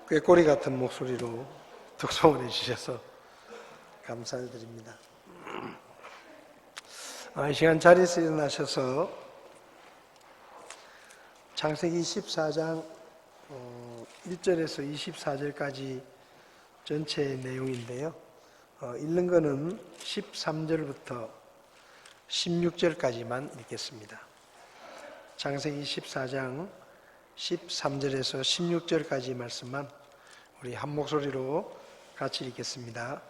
꾀꼬리 같은 목소리로 독송을 해주셔서 감사를 드립니다. 이 시간 자리에서 일어나셔서 창세기 14장 1절에서 24절까지 전체 내용인데요. 읽는 거는 13절부터 16절까지만 읽겠습니다. 창세기 14장 13절에서 16절까지 말씀만 우리 한 목소리로 같이 읽겠습니다.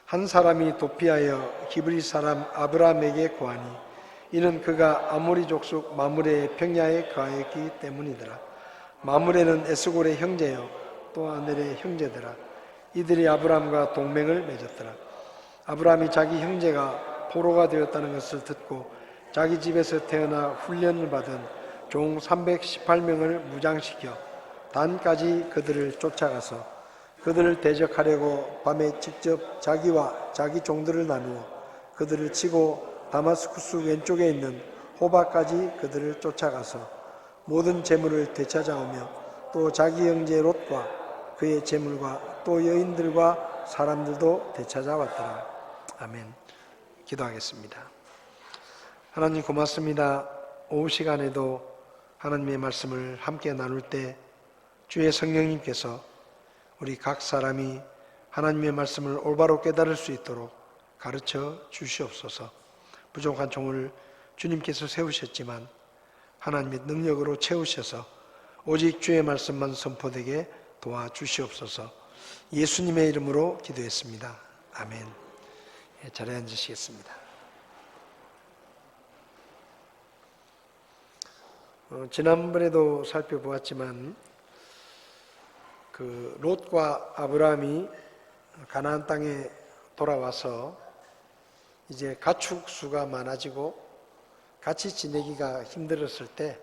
한 사람이 도피하여 히브리 사람 아브라함에게 구하니 이는 그가 아모리 족속 마므레의 평야에 거하였기 때문이더라. 마므레는 에스골의 형제요 또 아넬의 형제더라. 이들이 아브라함과 동맹을 맺었더라. 아브라함이 자기 형제가 포로가 되었다는 것을 듣고 자기 집에서 태어나 훈련을 받은 종 318명을 무장시켜 단까지 그들을 쫓아가서 그들을 대적하려고 밤에 직접 자기와 자기 종들을 나누어 그들을 치고 다마스쿠스 왼쪽에 있는 호바까지 그들을 쫓아가서 모든 재물을 되찾아오며 또 자기 형제 롯과 그의 재물과 또 여인들과 사람들도 되찾아왔더라. 아멘. 기도하겠습니다. 하나님 고맙습니다. 오후 시간에도 하나님의 말씀을 함께 나눌 때 주의 성령님께서 우리 각 사람이 하나님의 말씀을 올바로 깨달을 수 있도록 가르쳐 주시옵소서. 부족한 종을 주님께서 세우셨지만 하나님의 능력으로 채우셔서 오직 주의 말씀만 선포되게 도와주시옵소서. 예수님의 이름으로 기도했습니다. 아멘. 자리에 앉으시겠습니다. 지난번에도 살펴보았지만 그 롯과 아브라함이 가나안 땅에 돌아와서 이제 가축 수가 많아지고 같이 지내기가 힘들었을 때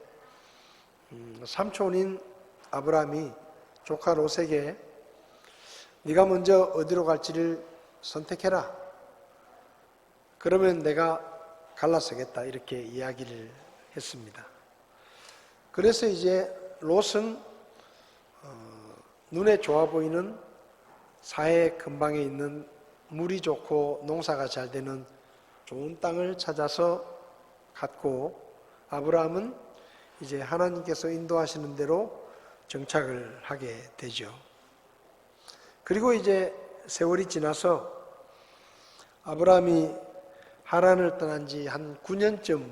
삼촌인 아브라함이 조카 롯에게 네가 먼저 어디로 갈지를 선택해라. 그러면 내가 갈라서겠다. 이렇게 이야기를 했습니다. 그래서 이제 롯은 눈에 좋아 보이는 사해 근방에 있는 물이 좋고 농사가 잘 되는 좋은 땅을 찾아서 갔고 아브라함은 이제 하나님께서 인도하시는 대로 정착을 하게 되죠. 그리고 이제 세월이 지나서 아브라함이 하란을 떠난 지 한 9년쯤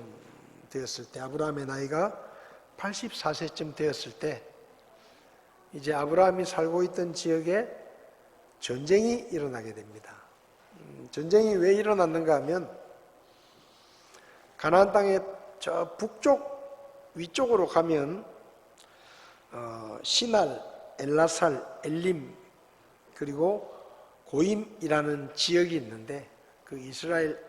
되었을 때 아브라함의 나이가 84세쯤 되었을 때 이제 아브라함이 살고 있던 지역에 전쟁이 일어나게 됩니다. 전쟁이 왜 일어났는가 하면 가나안 땅의 저 북쪽 위쪽으로 가면 시날, 엘라살, 엘림 그리고 고임이라는 지역이 있는데 그 이스라엘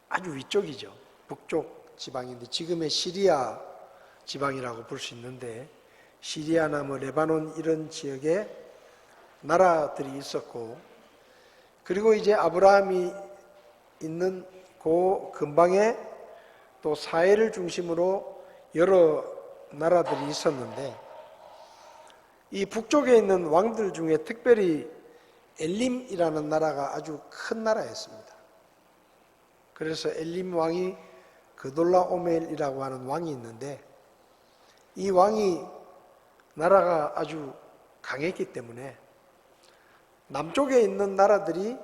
아주 위쪽이죠. 북쪽 지방인데 지금의 시리아 지방이라고 볼 수 있는데 시리아나 레바논 이런 지역에 나라들이 있었고 그리고 이제 아브라함이 있는 그 근방에 또 사해를 중심으로 여러 나라들이 있었는데 이 북쪽에 있는 왕들 중에 특별히 엘림이라는 나라가 아주 큰 나라였습니다. 그래서 엘림 왕이 그돌라오멜이라고 하는 왕이 있는데 이 왕이 나라가 아주 강했기 때문에 남쪽에 있는 나라들이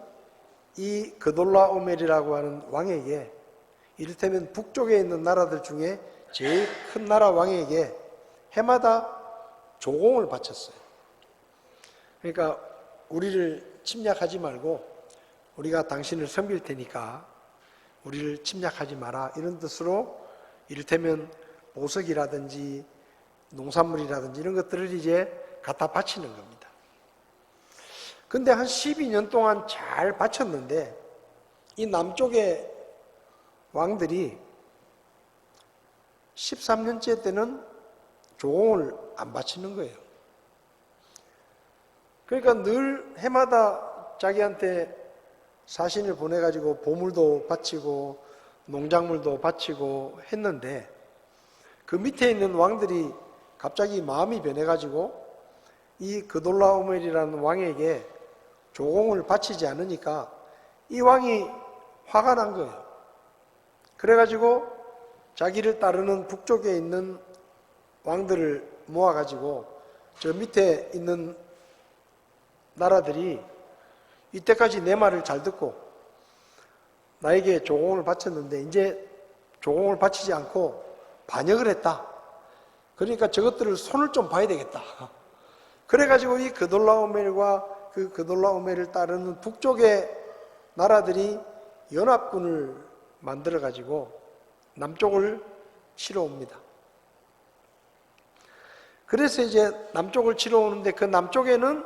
이 그돌라오멜이라고 하는 왕에게 이를테면 북쪽에 있는 나라들 중에 제일 큰 나라 왕에게 해마다 조공을 바쳤어요. 그러니까 우리를 침략하지 말고 우리가 당신을 섬길 테니까 우리를 침략하지 마라 이런 뜻으로 이를테면 보석이라든지 농산물이라든지 이런 것들을 이제 갖다 바치는 겁니다. 근데 한 12년 동안 잘 바쳤는데 이 남쪽의 왕들이 13년째 때는 조공을 안 바치는 거예요. 그러니까 늘 해마다 자기한테 사신을 보내가지고 보물도 바치고 농작물도 바치고 했는데 그 밑에 있는 왕들이 갑자기 마음이 변해가지고 이 그돌라오멜이라는 왕에게 조공을 바치지 않으니까 이 왕이 화가 난 거예요. 그래가지고 자기를 따르는 북쪽에 있는 왕들을 모아가지고 저 밑에 있는 나라들이 이때까지 내 말을 잘 듣고 나에게 조공을 바쳤는데 이제 조공을 바치지 않고 반역을 했다. 그러니까 저것들을 손을 좀 봐야 되겠다. 그래가지고 이 그돌라오멜과 그 그돌라오멜을 따르는 북쪽의 나라들이 연합군을 만들어가지고 남쪽을 치러 옵니다. 그래서 이제 남쪽을 치러 오는데 그 남쪽에는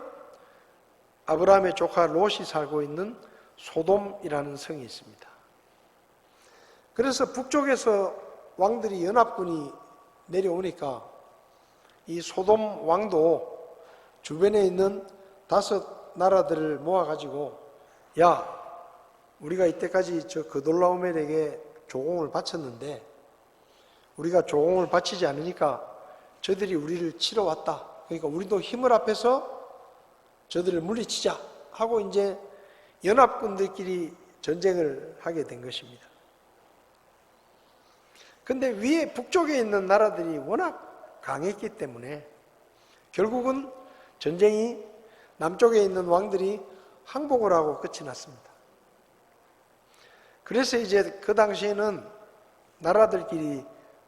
아브라함의 조카 롯이 살고 있는 소돔이라는 성이 있습니다. 그래서 북쪽에서 왕들이 연합군이 내려오니까 이 소돔 왕도 주변에 있는 5 나라들을 모아가지고 야, 우리가 이때까지 저 그돌라오멜에게 조공을 바쳤는데 우리가 조공을 바치지 않으니까 저들이 우리를 치러 왔다. 그러니까 우리도 힘을 합해서 저들을 물리치자 하고 이제 연합군들끼리 전쟁을 하게 된 것입니다. 근데 위에 북쪽에 있는 나라들이 워낙 강했기 때문에 결국은 전쟁이 남쪽에 있는 왕들이 항복을 하고 끝이 났습니다. 그래서 이제 그 당시에는 나라들끼리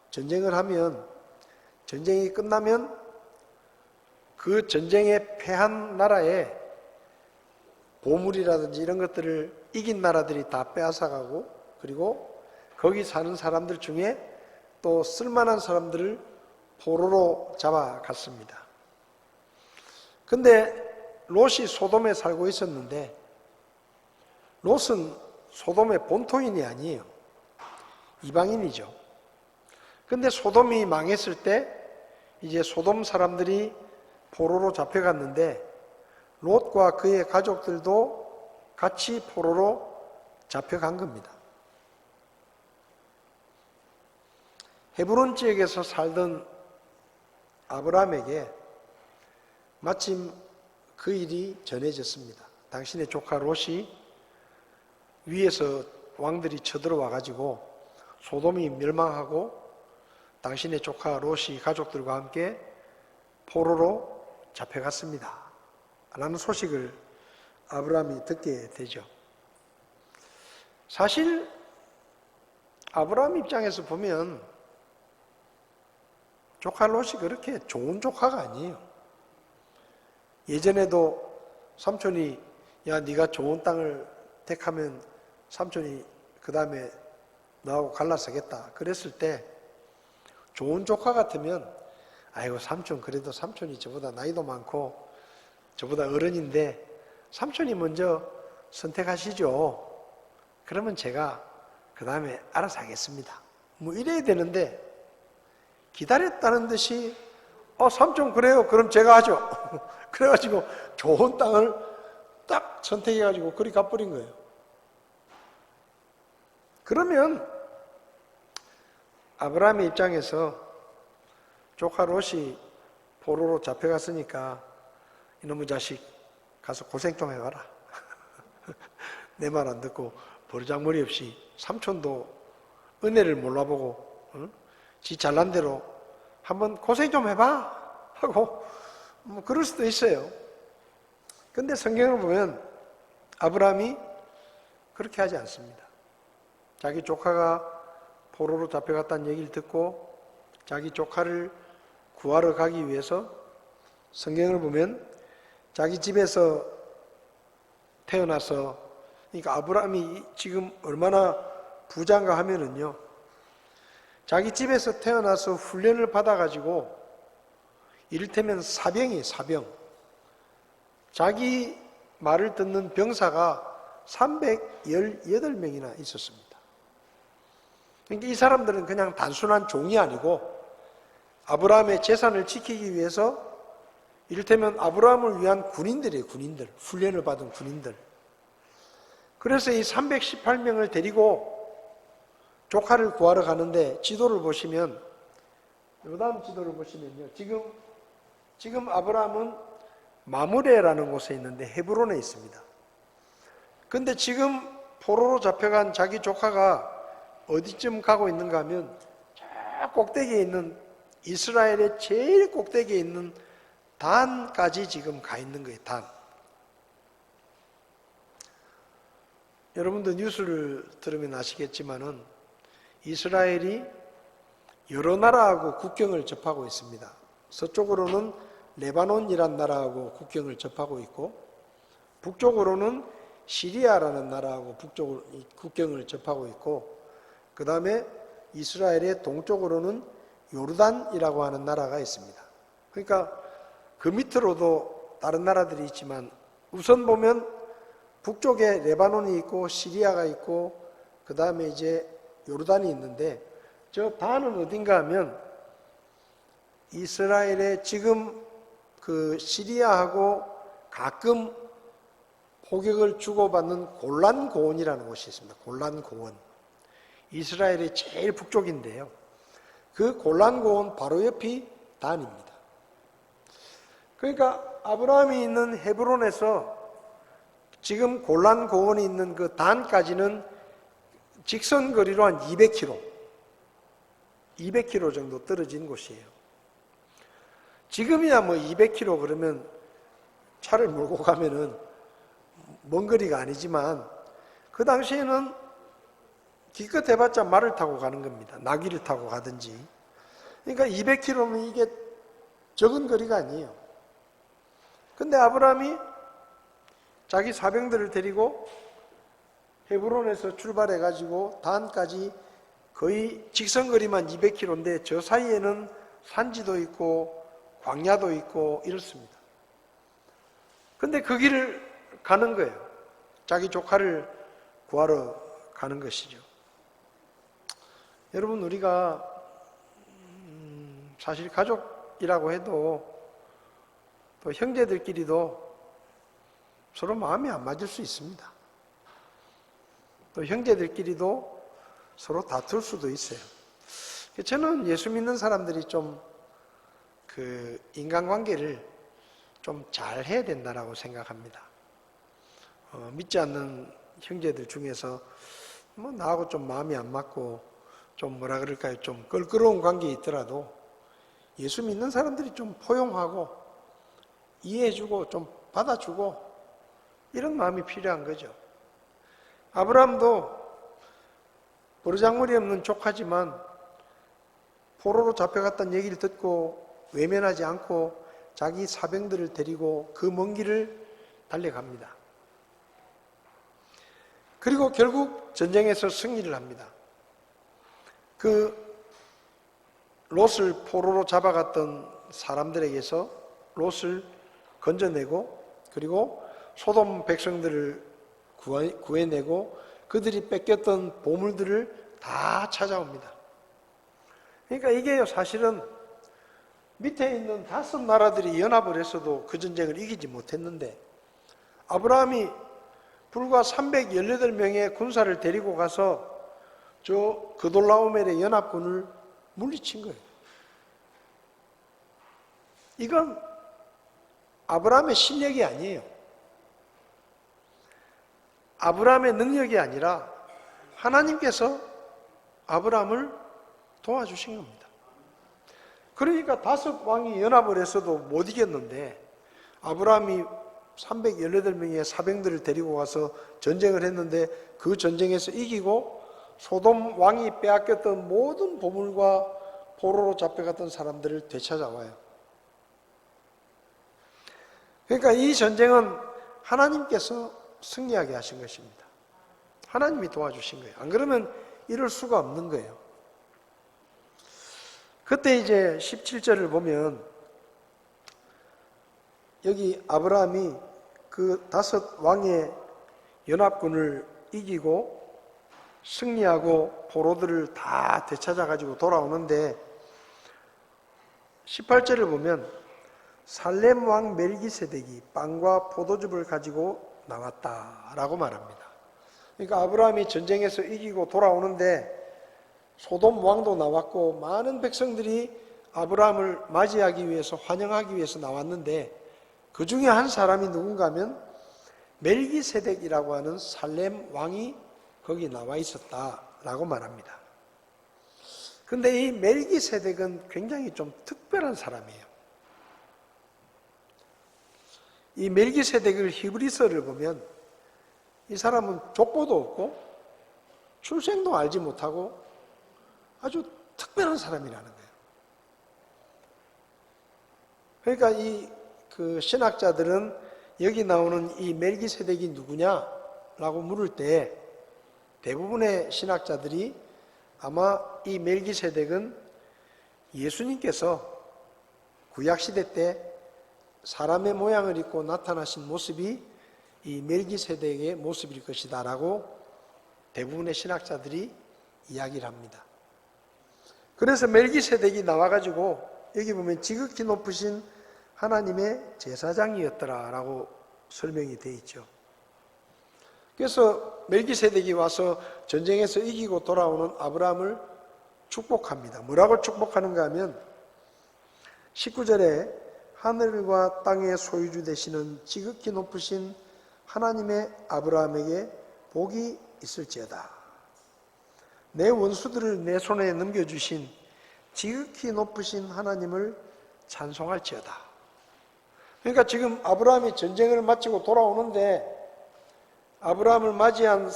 전쟁을 하면 전쟁이 끝나면 그 전쟁에 패한 나라에 보물이라든지 이런 것들을 이긴 나라들이 다 빼앗아가고 그리고 거기 사는 사람들 중에 또 쓸만한 사람들을 포로로 잡아갔습니다. 근데 롯이 소돔에 살고 있었는데 롯은 소돔의 본토인이 아니에요. 이방인이죠. 근데 소돔이 망했을 때 이제 소돔 사람들이 포로로 잡혀갔는데 롯과 그의 가족들도 같이 포로로 잡혀간 겁니다. 헤브론 지역에서 살던 아브라함에게 마침 그 일이 전해졌습니다. 당신의 조카 롯이 위에서 왕들이 쳐들어와 가지고 소돔이 멸망하고 당신의 조카 롯이 가족들과 함께 포로로 잡혀갔습니다. 라는 소식을 아브라함이 듣게 되죠. 사실 아브라함 입장에서 보면 조카 롯이 그렇게 좋은 조카가 아니에요. 예전에도 삼촌이 야 네가 좋은 땅을 택하면 삼촌이 그 다음에 너하고 갈라서겠다 그랬을 때 좋은 조카 같으면 아이고 삼촌 그래도 삼촌이 저보다 나이도 많고 저보다 어른인데 삼촌이 먼저 선택하시죠. 그러면 제가 그 다음에 알아서 하겠습니다. 뭐 이래야 되는데 기다렸다는 듯이 삼촌 그래요. 그럼 제가 하죠. 그래가지고 좋은 땅을 딱 선택해가지고 그리 가버린 거예요. 그러면 아브라함의 입장에서 조카 롯이 포로로 잡혀갔으니까 이놈의 자식 가서 고생 좀 해봐라. 내 말 안 듣고 버르장머리 없이 삼촌도 은혜를 몰라보고 지 잘난 대로 한번 고생 좀 해봐 하고 뭐 그럴 수도 있어요. 근데 성경을 보면 아브라함이 그렇게 하지 않습니다. 자기 조카가 포로로 잡혀갔다는 얘기를 듣고 자기 조카를 구하러 가기 위해서 성경을 보면 자기 집에서 태어나서 그러니까 아브라함이 지금 얼마나 부자인가 하면은요 자기 집에서 태어나서 훈련을 받아가지고 이를테면 사병이에요. 사병. 자기 말을 듣는 병사가 318명이나 있었습니다. 그러니까 이 사람들은 그냥 단순한 종이 아니고 아브라함의 재산을 지키기 위해서 이를테면 아브라함을 위한 군인들이에요. 군인들. 훈련을 받은 군인들. 그래서 이 318명을 데리고 조카를 구하러 가는데 지도를 보시면 요 다음 지도를 보시면요. 지금 아브라함은 마므레라는 곳에 있는데 헤브론에 있습니다. 근데 지금 포로로 잡혀간 자기 조카가 어디쯤 가고 있는가 하면 저 꼭대기에 있는, 이스라엘의 제일 꼭대기에 있는 단까지 지금 가 있는 거예요. 단. 여러분도 뉴스를 들으면 아시겠지만은 이스라엘이 여러 나라하고 국경을 접하고 있습니다. 서쪽으로는 레바논이란 나라하고 국경을 접하고 있고, 북쪽으로는 시리아라는 나라하고 북쪽으로 국경을 접하고 있고, 그 다음에 이스라엘의 동쪽으로는 요르단이라고 하는 나라가 있습니다. 그러니까 그 밑으로도 다른 나라들이 있지만, 우선 보면 북쪽에 레바논이 있고 시리아가 있고 그 다음에 이제 요르단이 있는데, 저 단은 어딘가 하면 이스라엘의 지금 그 시리아하고 가끔 포격을 주고받는 골란 고원이라는 곳이 있습니다. 골란 고원. 이스라엘의 제일 북쪽인데요. 그 골란 고원 바로 옆이 단입니다. 그러니까 아브라함이 있는 헤브론에서 지금 골란 고원이 있는 그 단까지는 직선 거리로 한 200km 정도 떨어진 곳이에요. 지금이야 뭐 200km 그러면 차를 몰고 가면은 먼 거리가 아니지만, 그 당시에는 기껏 해봤자 말을 타고 가는 겁니다. 나귀를 타고 가든지. 그러니까 200km면 이게 적은 거리가 아니에요. 근데 아브라함이 자기 사병들을 데리고 헤브론에서 출발해가지고 단까지 거의 직선거리만 200km인데 저 사이에는 산지도 있고 광야도 있고 이렇습니다. 근데 그 길을 가는 거예요. 자기 조카를 구하러 가는 것이죠. 여러분, 우리가 사실 가족이라고 해도 또 형제들끼리도 서로 마음이 안 맞을 수 있습니다. 또 형제들끼리도 서로 다툴 수도 있어요. 저는 예수 믿는 사람들이 좀 그 인간관계를 좀 잘 해야 된다라고 생각합니다. 믿지 않는 형제들 중에서 뭐 나하고 좀 마음이 안 맞고 좀 뭐라 그럴까요? 좀 껄끄러운 관계에 있더라도 예수 믿는 사람들이 좀 포용하고 이해해주고 좀 받아주고 이런 마음이 필요한 거죠. 아브라함도 버르장머리 없는 조카지만 포로로 잡혀갔다는 얘기를 듣고 외면하지 않고 자기 사병들을 데리고 그 먼 길을 달려갑니다. 그리고 결국 전쟁에서 승리를 합니다. 그 롯을 포로로 잡아갔던 사람들에게서 롯을 건져내고, 그리고 소돔 백성들을 구해내고 그들이 뺏겼던 보물들을 다 찾아옵니다. 그러니까 이게 사실은 밑에 있는 5 나라들이 연합을 했어도 그 전쟁을 이기지 못했는데, 아브라함이 불과 318명의 군사를 데리고 가서 저 그돌라오멜의 연합군을 물리친 거예요. 이건 아브라함의 실력이 아니에요. 아브라함의 능력이 아니라 하나님께서 아브라함을 도와주신 겁니다. 그러니까 5 왕이 연합을 했어도 못 이겼는데, 아브라함이 318명의 사병들을 데리고 가서 전쟁을 했는데 그 전쟁에서 이기고 소돔 왕이 빼앗겼던 모든 보물과 포로로 잡혀갔던 사람들을 되찾아와요. 그러니까 이 전쟁은 하나님께서 승리하게 하신 것입니다. 하나님이 도와주신 거예요. 안 그러면 이럴 수가 없는 거예요. 그때 이제 17절을 보면 여기 아브라함이 그 5 왕의 연합군을 이기고 승리하고 포로들을 다 되찾아가지고 돌아오는데, 18절을 보면 살렘 왕 멜기세덱이 빵과 포도즙을 가지고 나왔다라고 말합니다. 그러니까 아브라함이 전쟁에서 이기고 돌아오는데 소돔 왕도 나왔고 많은 백성들이 아브라함을 맞이하기 위해서, 환영하기 위해서 나왔는데, 그 그 중에 한 사람이 누군가 하면 멜기세덱이라고 하는 살렘 왕이 거기 나와 있었다라고 말합니다. 근데 이 멜기세덱은 굉장히 좀 특별한 사람이에요. 이 멜기세덱을 히브리서를 보면 이 사람은 족보도 없고 출생도 알지 못하고 아주 특별한 사람이라는 거예요. 그러니까 그 신학자들은 여기 나오는 이 멜기세덱이 누구냐라고 물을 때 대부분의 신학자들이 아마 이 멜기세덱은 예수님께서 구약시대 때 사람의 모양을 입고 나타나신 모습이 이 멜기세덱의 모습일 것이다 라고 대부분의 신학자들이 이야기를 합니다. 그래서 멜기세덱이 나와가지고 여기 보면 지극히 높으신 하나님의 제사장이었더라 라고 설명이 되어 있죠. 그래서 멜기세덱이 와서 전쟁에서 이기고 돌아오는 아브라함을 축복합니다. 뭐라고 축복하는가 하면 19절에 하늘과 땅의 소유주 되시는 지극히 높으신 하나님의 아브라함에게 복이 있을지어다. 내 원수들을 내 손에 넘겨주신 지극히 높으신 하나님을 찬송할지어다. 그러니까 지금 아브라함이 전쟁을 마치고 돌아오는데 아브라함을 맞이한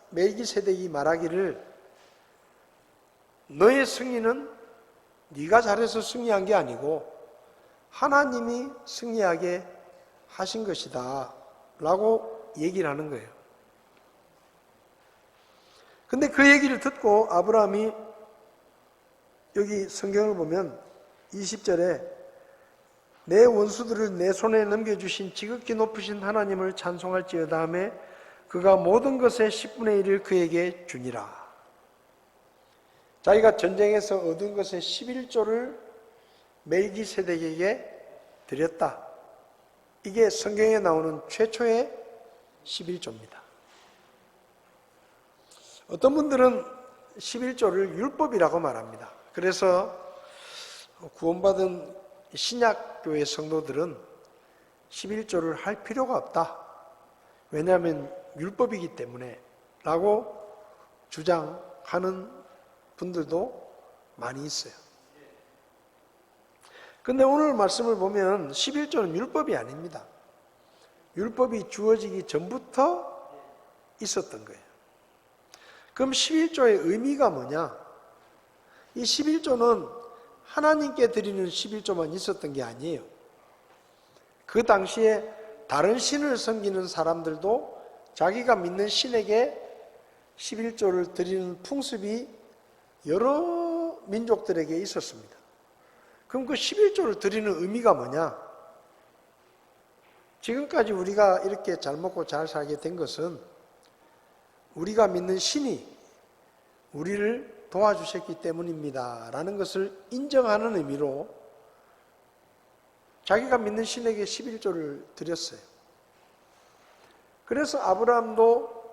멜기세덱이 말하기를 너의 승리는 네가 잘해서 승리한 게 아니고 하나님이 승리하게 하신 것이다 라고 얘기를 하는 거예요. 근데 그 얘기를 듣고 아브라함이 여기 성경을 보면 20절에 내 원수들을 내 손에 넘겨주신 지극히 높으신 하나님을 찬송할지어다 하며 그가 모든 것의 10분의 1을 그에게 주니라. 자기가 전쟁에서 얻은 것의 11조를 멜기세덱에게 드렸다. 이게 성경에 나오는 최초의 11조입니다. 어떤 분들은 11조를 율법이라고 말합니다. 그래서 구원받은 신약교회 성도들은 11조를 할 필요가 없다. 왜냐하면 율법이기 때문에 라고 주장하는 분들도 많이 있어요. 근데 오늘 말씀을 보면 11조는 율법이 아닙니다. 율법이 주어지기 전부터 있었던 거예요. 그럼 11조의 의미가 뭐냐? 이 11조는 하나님께 드리는 11조만 있었던 게 아니에요. 그 당시에 다른 신을 섬기는 사람들도 자기가 믿는 신에게 11조를 드리는 풍습이 여러 민족들에게 있었습니다. 그럼 그 11조를 드리는 의미가 뭐냐? 지금까지 우리가 이렇게 잘 먹고 잘 살게 된 것은 우리가 믿는 신이 우리를 도와주셨기 때문입니다 라는 것을 인정하는 의미로 자기가 믿는 신에게 11조를 드렸어요. 그래서 아브라함도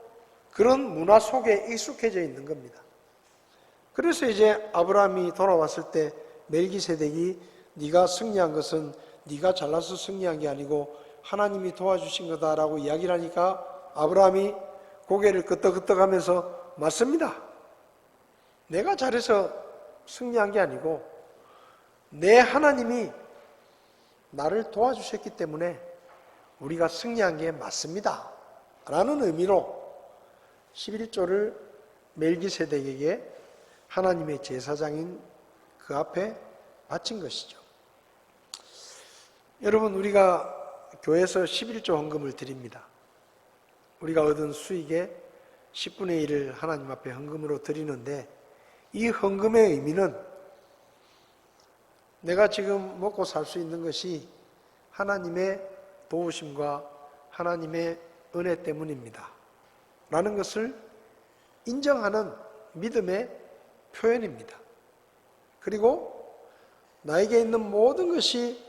그런 문화 속에 익숙해져 있는 겁니다. 그래서 이제 아브라함이 돌아왔을 때 멜기세덱이 네가 승리한 것은 네가 잘나서 승리한 게 아니고 하나님이 도와주신 거다라고 이야기를 하니까 아브라함이 고개를 끄덕끄덕하면서 맞습니다. 내가 잘해서 승리한 게 아니고 내 하나님이 나를 도와주셨기 때문에 우리가 승리한 게 맞습니다 라는 의미로 11조를 멜기세덱에게 하나님의 제사장인 그 앞에 바친 것이죠. 여러분, 우리가 교회에서 11조 헌금을 드립니다. 우리가 얻은 수익의 10분의 1을 하나님 앞에 헌금으로 드리는데 이 헌금의 의미는 내가 지금 먹고 살 수 있는 것이 하나님의 도우심과 하나님의 은혜 때문입니다 라는 것을 인정하는 믿음의 표현입니다. 그리고 나에게 있는 모든 것이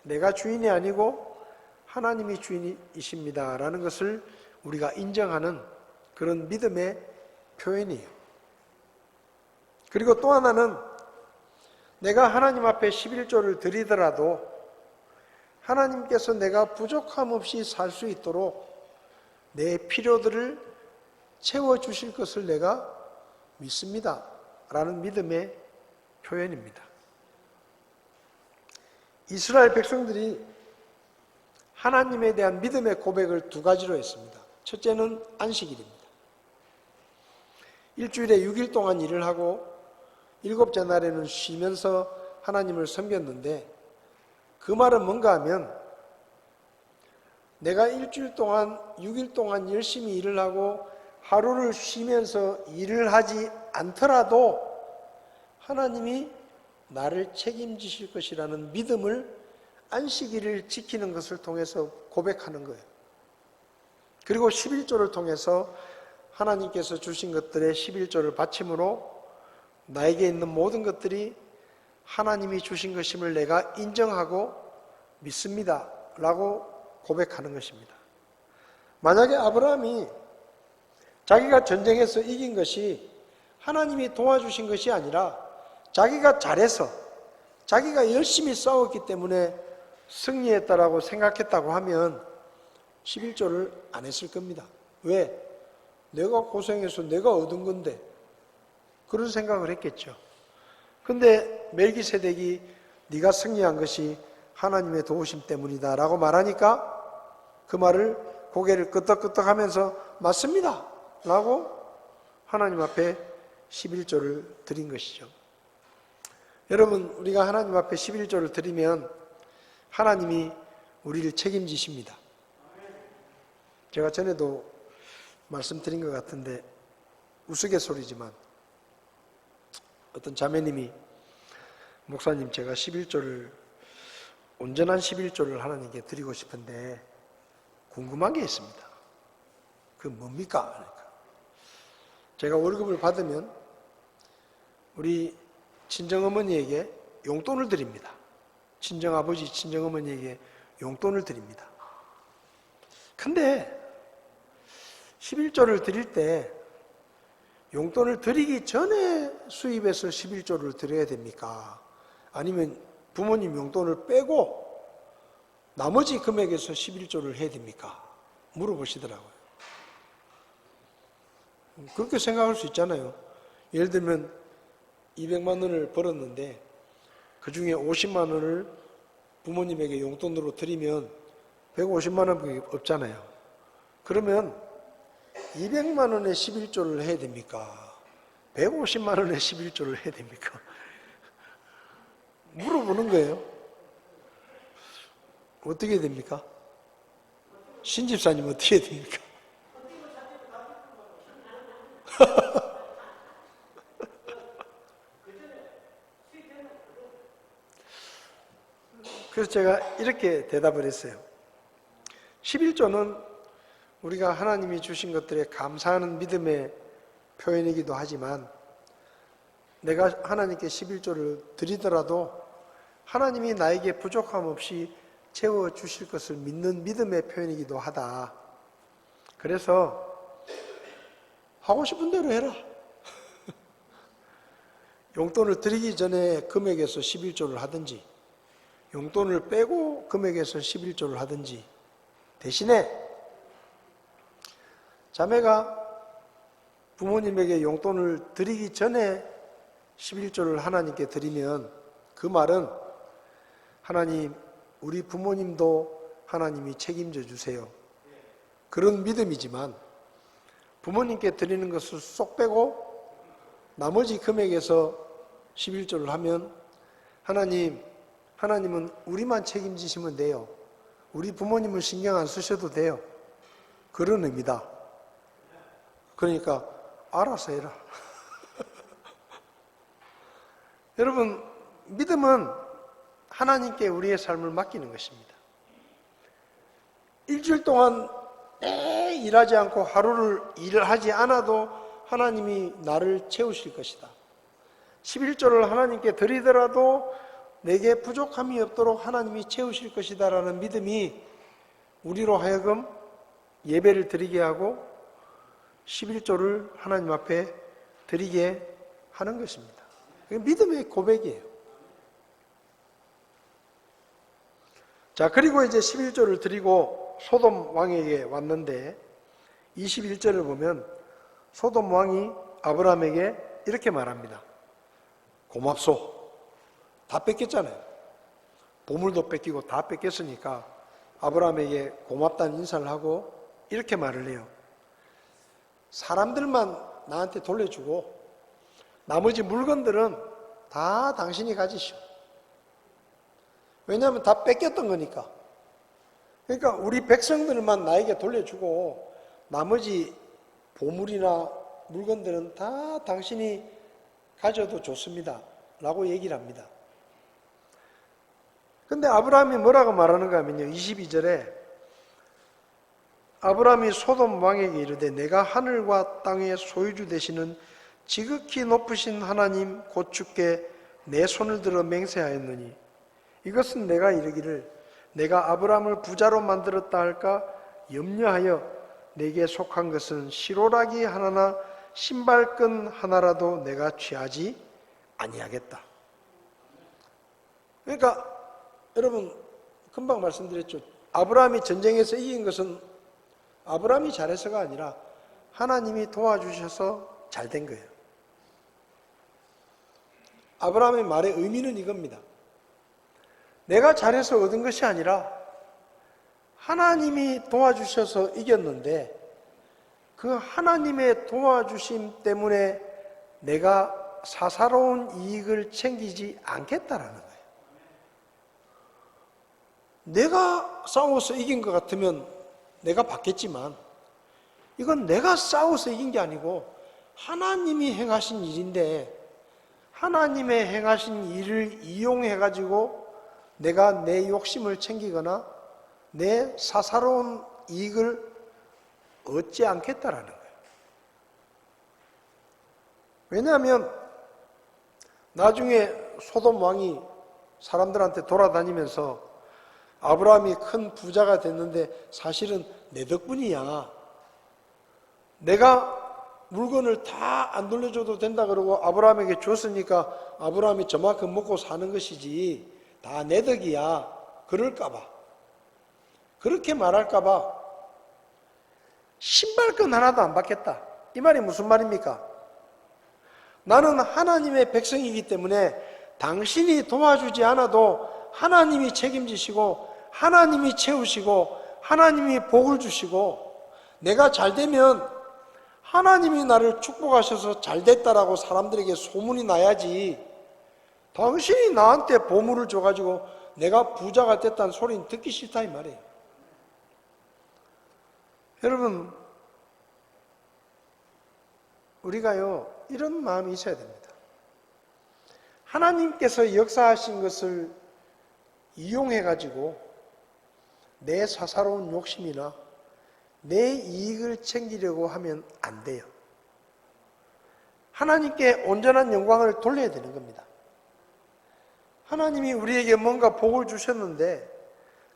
내가 주인이 아니고 하나님이 주인이십니다 라는 것을 우리가 인정하는 그런 믿음의 표현이에요. 그리고 또 하나는 내가 하나님 앞에 11조를 드리더라도 하나님께서 내가 부족함 없이 살 수 있도록 내 필요들을 채워주실 것을 내가 믿습니다 라는 믿음의 표현입니다. 이스라엘 백성들이 하나님에 대한 믿음의 고백을 두 가지로 했습니다. 첫째는 안식일입니다. 일주일에 6일 동안 일을 하고 일곱째 날에는 쉬면서 하나님을 섬겼는데, 그 말은 뭔가 하면 내가 일주일 동안 6일 동안 열심히 일을 하고 하루를 쉬면서 일을 하지 않더라도 하나님이 나를 책임지실 것이라는 믿음을 안식일을 지키는 것을 통해서 고백하는 거예요. 그리고 11조를 통해서 하나님께서 주신 것들의 11조를 바침으로 나에게 있는 모든 것들이 하나님이 주신 것임을 내가 인정하고 믿습니다 라고 고백하는 것입니다. 만약에 아브라함이 자기가 전쟁에서 이긴 것이 하나님이 도와주신 것이 아니라 자기가 잘해서 자기가 열심히 싸웠기 때문에 승리했다라고 생각했다고 하면 11조를 안 했을 겁니다. 왜? 내가 고생해서 내가 얻은 건데, 그런 생각을 했겠죠. 근데 멜기세덱이 네가 승리한 것이 하나님의 도우심 때문이다 라고 말하니까 그 말을 고개를 끄덕끄덕하면서 맞습니다 라고 하나님 앞에 11조를 드린 것이죠. 여러분, 우리가 하나님 앞에 11조를 드리면 하나님이 우리를 책임지십니다. 제가 전에도 말씀드린 것 같은데 우스갯소리지만 어떤 자매님이 목사님, 제가 11조를, 온전한 11조를 하나님께 드리고 싶은데 궁금한 게 있습니다. 그게 뭡니까? 그러니까 제가 월급을 받으면 우리 친정어머니에게 용돈을 드립니다. 친정아버지, 친정어머니에게 용돈을 드립니다. 근데 11조를 드릴 때 용돈을 드리기 전에 수입해서 11조를 드려야 됩니까? 아니면 부모님 용돈을 빼고 나머지 금액에서 11조를 해야 됩니까? 물어보시더라고요. 그렇게 생각할 수 있잖아요. 예를 들면 200만 원을 벌었는데 그 중에 50만 원을 부모님에게 용돈으로 드리면 150만 원밖에 없잖아요. 그러면 200만 원에 11조를 해야 됩니까? 150만 원에 11조를 해야 됩니까? 물어보는 거예요. 어떻게 해야 됩니까? 신집사님 어떻게 해야 됩니까? 그래서 제가 이렇게 대답을 했어요. 11조는 우리가 하나님이 주신 것들에 감사하는 믿음의 표현이기도 하지만, 내가 하나님께 11조를 드리더라도 하나님이 나에게 부족함 없이 채워주실 것을 믿는 믿음의 표현이기도 하다. 그래서 하고 싶은 대로 해라. 용돈을 드리기 전에 금액에서 11조를 하든지 용돈을 빼고 금액에서 11조를 하든지, 대신에 자매가 부모님에게 용돈을 드리기 전에 11조를 하나님께 드리면 그 말은 하나님, 우리 부모님도 하나님이 책임져 주세요, 그런 믿음이지만, 부모님께 드리는 것을 쏙 빼고 나머지 금액에서 11조를 하면 하나님은 우리만 책임지시면 돼요, 우리 부모님을 신경 안 쓰셔도 돼요, 그런 의미다. 그러니까 알아서 해라. 여러분, 믿음은 하나님께 우리의 삶을 맡기는 것입니다. 일주일 동안 일하지 않고 하루를 일을 하지 않아도 하나님이 나를 채우실 것이다. 11조를 하나님께 드리더라도 내게 부족함이 없도록 하나님이 채우실 것이다 라는 믿음이 우리로 하여금 예배를 드리게 하고 11조를 하나님 앞에 드리게 하는 것입니다. 그게 믿음의 고백이에요. 자, 그리고 이제 11조를 드리고 소돔 왕에게 왔는데 21절을 보면 소돔 왕이 아브라함에게 이렇게 말합니다. 고맙소. 다 뺏겼잖아요. 보물도 뺏기고 다 뺏겼으니까 아브라함에게 고맙다는 인사를 하고 이렇게 말을 해요. 사람들만 나한테 돌려주고 나머지 물건들은 다 당신이 가지시오. 왜냐하면 다 뺏겼던 거니까. 그러니까 우리 백성들만 나에게 돌려주고 나머지 보물이나 물건들은 다 당신이 가져도 좋습니다 라고 얘기를 합니다. 근데 아브라함이 뭐라고 말하는가 하면요, 22절에 아브라함이 소돔 왕에게 이르되 내가 하늘과 땅의 소유주 되시는 지극히 높으신 하나님 곧 주께 내 손을 들어 맹세하였느니 이것은 내가 이르기를 내가 아브라함을 부자로 만들었다 할까 염려하여 내게 속한 것은 시로라기 하나나 신발끈 하나라도 내가 취하지 아니하겠다. 그러니까 여러분 금방 말씀드렸죠. 아브라함이 전쟁에서 이긴 것은 아브라함이 잘해서가 아니라 하나님이 도와주셔서 잘된 거예요. 아브라함의 말의 의미는 이겁니다. 내가 잘해서 얻은 것이 아니라 하나님이 도와주셔서 이겼는데 그 하나님의 도와주심 때문에 내가 사사로운 이익을 챙기지 않겠다라는 거예요. 내가 싸워서 이긴 것 같으면 내가 받겠지만 이건 내가 싸워서 이긴 게 아니고 하나님이 행하신 일인데 하나님의 행하신 일을 이용해가지고 내가 내 욕심을 챙기거나 내 사사로운 이익을 얻지 않겠다라는 거예요. 왜냐하면 나중에 소돔 왕이 사람들한테 돌아다니면서 아브라함이 큰 부자가 됐는데 사실은 내 덕분이야. 내가 물건을 다 안 돌려줘도 된다 그러고 아브라함에게 줬으니까 아브라함이 저만큼 먹고 사는 것이지 다 내 덕이야. 그럴까봐. 그렇게 말할까봐 신발끈 하나도 안 받겠다. 이 말이 무슨 말입니까? 나는 하나님의 백성이기 때문에 당신이 도와주지 않아도 하나님이 책임지시고 하나님이 채우시고 하나님이 복을 주시고 내가 잘 되면 하나님이 나를 축복하셔서 잘 됐다라고 사람들에게 소문이 나야지 당신이 나한테 보물을 줘가지고 내가 부자가 됐다는 소리는 듣기 싫다 이 말이에요. 여러분 우리가요 이런 마음이 있어야 됩니다. 하나님께서 역사하신 것을 이용해가지고 내 사사로운 욕심이나 내 이익을 챙기려고 하면 안 돼요. 하나님께 온전한 영광을 돌려야 되는 겁니다. 하나님이 우리에게 뭔가 복을 주셨는데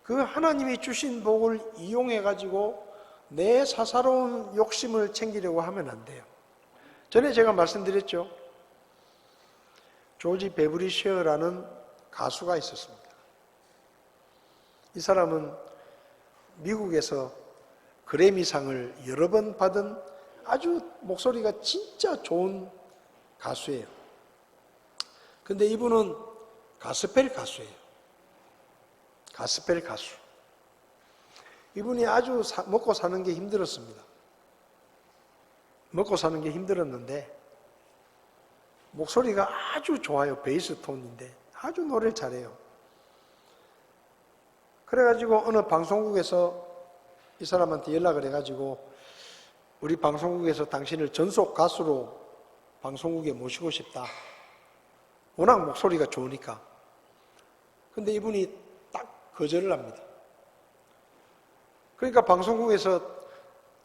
그 하나님이 주신 복을 이용해가지고 내 사사로운 욕심을 챙기려고 하면 안 돼요. 전에 제가 말씀드렸죠. 조지 베브리 쉐어라는 가수가 있었습니다. 이 사람은 미국에서 그래미상을 여러 번 받은 아주 목소리가 진짜 좋은 가수예요. 근데 이분은 가스펠 가수예요. 가스펠 가수. 이분이 아주 먹고 사는 게 힘들었습니다. 먹고 사는 게 힘들었는데 목소리가 아주 좋아요. 베이스 톤인데 아주 노래를 잘해요. 그래가지고 어느 방송국에서 이 사람한테 연락을 해가지고 우리 방송국에서 당신을 전속 가수로 방송국에 모시고 싶다. 워낙 목소리가 좋으니까. 근데 이분이 딱 거절을 합니다. 그러니까 방송국에서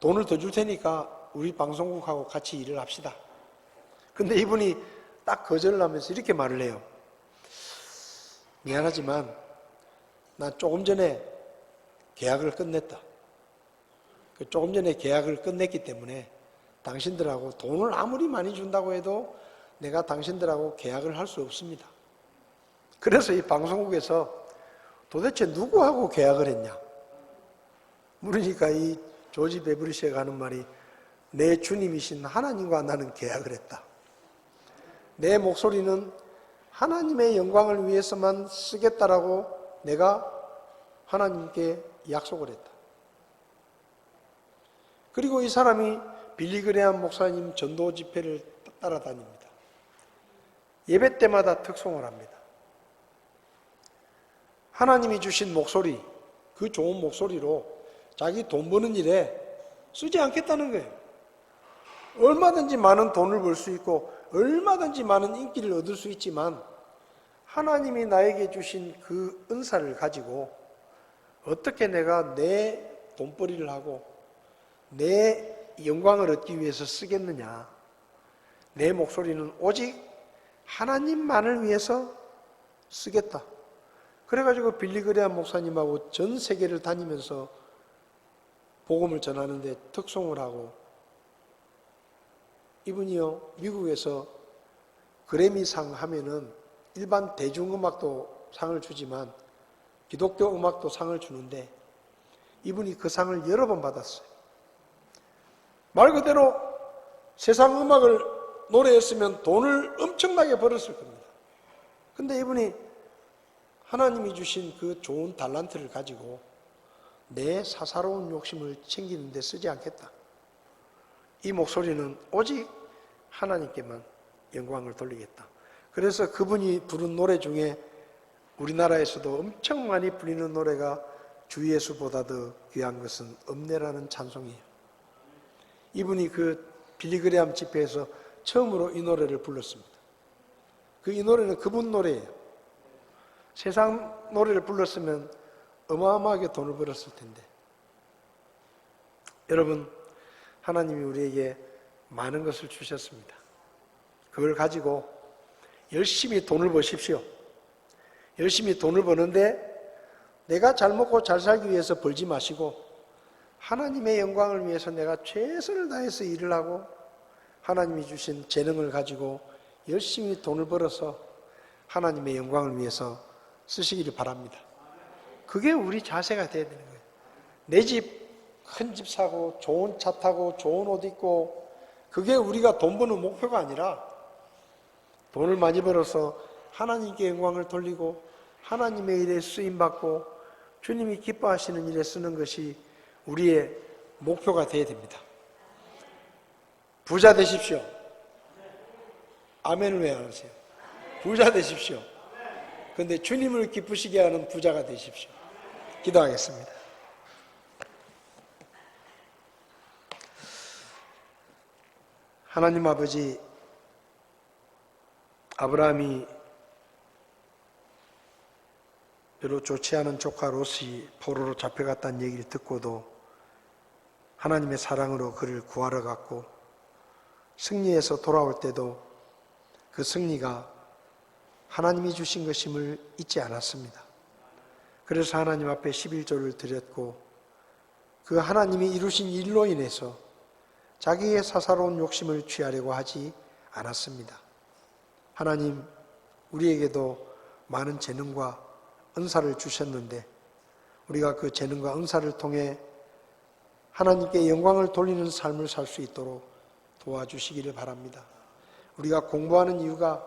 돈을 더 줄 테니까 우리 방송국하고 같이 일을 합시다. 근데 이분이 딱 거절을 하면서 이렇게 말을 해요. 미안하지만 난 조금 전에 계약을 끝냈다. 조금 전에 계약을 끝냈기 때문에 당신들하고 돈을 아무리 많이 준다고 해도 내가 당신들하고 계약을 할 수 없습니다. 그래서 이 방송국에서 도대체 누구하고 계약을 했냐? 물으니까 이 조지 베브리시가 하는 말이 내 주님이신 하나님과 나는 계약을 했다. 내 목소리는 하나님의 영광을 위해서만 쓰겠다라고 내가 하나님께 약속을 했다. 그리고 이 사람이 빌리그레암 목사님 전도 집회를 따라다닙니다. 예배 때마다 특송을 합니다. 하나님이 주신 목소리, 그 좋은 목소리로 자기 돈 버는 일에 쓰지 않겠다는 거예요. 얼마든지 많은 돈을 벌 수 있고 얼마든지 많은 인기를 얻을 수 있지만 하나님이 나에게 주신 그 은사를 가지고 어떻게 내가 내 돈벌이를 하고 내 영광을 얻기 위해서 쓰겠느냐. 내 목소리는 오직 하나님만을 위해서 쓰겠다. 그래가지고 빌리그레암 목사님하고 전 세계를 다니면서 복음을 전하는데 특송을 하고, 이분이요 미국에서 그래미상 하면은 일반 대중음악도 상을 주지만 기독교 음악도 상을 주는데 이분이 그 상을 여러 번 받았어요. 말 그대로 세상 음악을 노래했으면 돈을 엄청나게 벌었을 겁니다. 근데 이분이 하나님이 주신 그 좋은 달란트를 가지고 내 사사로운 욕심을 챙기는 데 쓰지 않겠다. 이 목소리는 오직 하나님께만 영광을 돌리겠다. 그래서 그분이 부른 노래 중에 우리나라에서도 엄청 많이 불리는 노래가 주 예수보다 더 귀한 것은 없네라는 찬송이에요. 이분이 그 빌리그레암 집회에서 처음으로 이 노래를 불렀습니다. 이 노래는 그분 노래예요. 세상 노래를 불렀으면 어마어마하게 돈을 벌었을 텐데. 여러분, 하나님이 우리에게 많은 것을 주셨습니다. 그걸 가지고 열심히 돈을 버십시오. 열심히 돈을 버는데 내가 잘 먹고 잘 살기 위해서 벌지 마시고 하나님의 영광을 위해서 내가 최선을 다해서 일을 하고 하나님이 주신 재능을 가지고 열심히 돈을 벌어서 하나님의 영광을 위해서 쓰시기를 바랍니다. 그게 우리 자세가 돼야 되는 거예요. 내 집, 큰 집 사고 좋은 차 타고 좋은 옷 입고 그게 우리가 돈 버는 목표가 아니라 돈을 많이 벌어서 하나님께 영광을 돌리고 하나님의 일에 쓰임받고 주님이 기뻐하시는 일에 쓰는 것이 우리의 목표가 되어야 됩니다. 부자 되십시오. 아멘을 왜 안 하세요? 부자 되십시오. 그런데 주님을 기쁘시게 하는 부자가 되십시오. 기도하겠습니다. 하나님 아버지, 아브라함이 별로 좋지 않은 조카 롯이 포로로 잡혀갔다는 얘기를 듣고도 하나님의 사랑으로 그를 구하러 갔고 승리해서 돌아올 때도 그 승리가 하나님이 주신 것임을 잊지 않았습니다. 그래서 하나님 앞에 11조를 드렸고 그 하나님이 이루신 일로 인해서 자기의 사사로운 욕심을 취하려고 하지 않았습니다. 하나님, 우리에게도 많은 재능과 은사를 주셨는데 우리가 그 재능과 은사를 통해 하나님께 영광을 돌리는 삶을 살 수 있도록 도와주시기를 바랍니다. 우리가 공부하는 이유가,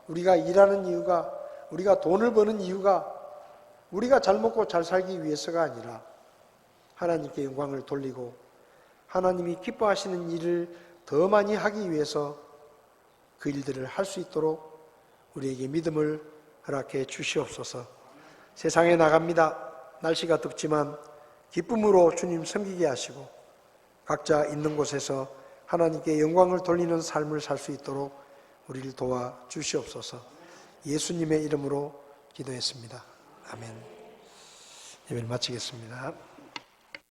우리가 일하는 이유가, 우리가 돈을 버는 이유가 우리가 잘 먹고 잘 살기 위해서가 아니라 하나님께 영광을 돌리고 하나님이 기뻐하시는 일을 더 많이 하기 위해서 그 일들을 할 수 있도록 우리에게 믿음을 허락해 주시옵소서. 세상에 나갑니다. 날씨가 덥지만 기쁨으로 주님 섬기게 하시고 각자 있는 곳에서 하나님께 영광을 돌리는 삶을 살 수 있도록 우리를 도와 주시옵소서. 예수님의 이름으로 기도했습니다. 아멘. 예배를 마치겠습니다.